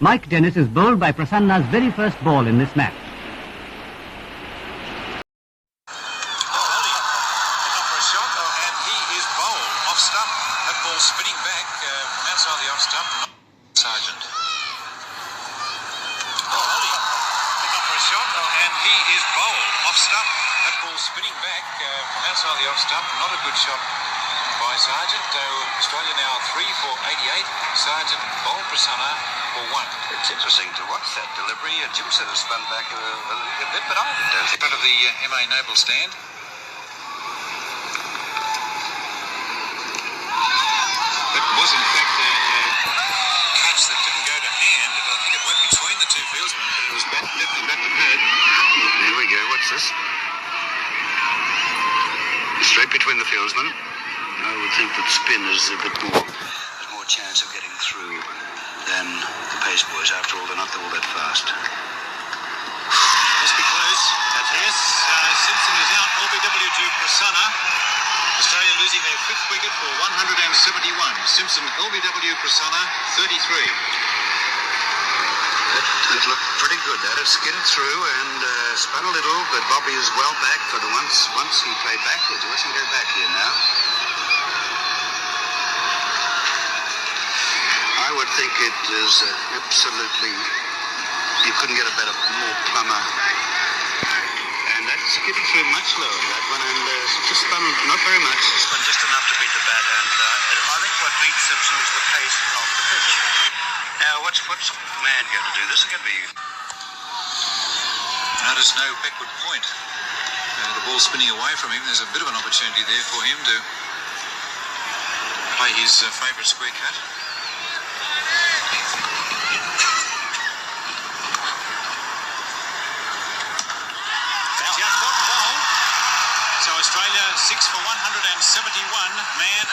Mike Dennis is bowled by Prasanna's very first ball in this match. And he is bowled off stump. That ball spinning back from outside the off stump. Sargent. For a shot, and he is bowled off stump. That ball spinning back from outside the off stump. Not a good shot by Sargent. Australia now 3 for 88. Sargent bowled Prasanna for 1. It's interesting to watch that delivery. Jim said it spun back a bit, but I don't think. In front of the MA Noble stand. That was in fact a catch that didn't go to hand. I think it went between the two fieldsmen, but it was definitely back to third. Here we go. What's this? Straight between the fieldsmen. I would think that spin is a bit more. There's more chance of getting through than the pace boys. After all, they're not all that fast. Must be close. Yes, Simpson is out. LBW to Prasanna. Australia losing their 5th wicket for 171. Simpson, LBW, Prasanna, 33. It looked pretty good. That had skidded through and spun a little, but Bobby is well back for the once he played backwards. Watch him go back here now. I would think it is absolutely, you couldn't get a better, more plumber. And that's skidded through much lower, that one, and just spun not very much. Spun just enough to beat the bat, and I think what beats Simpson is the pace of the pitch. Now, what's Man going to do? This is going to be... Notice no backward point. The ball spinning away from him. There's a bit of an opportunity there for him to play his favourite square cut. So Australia 6 for 171. Man.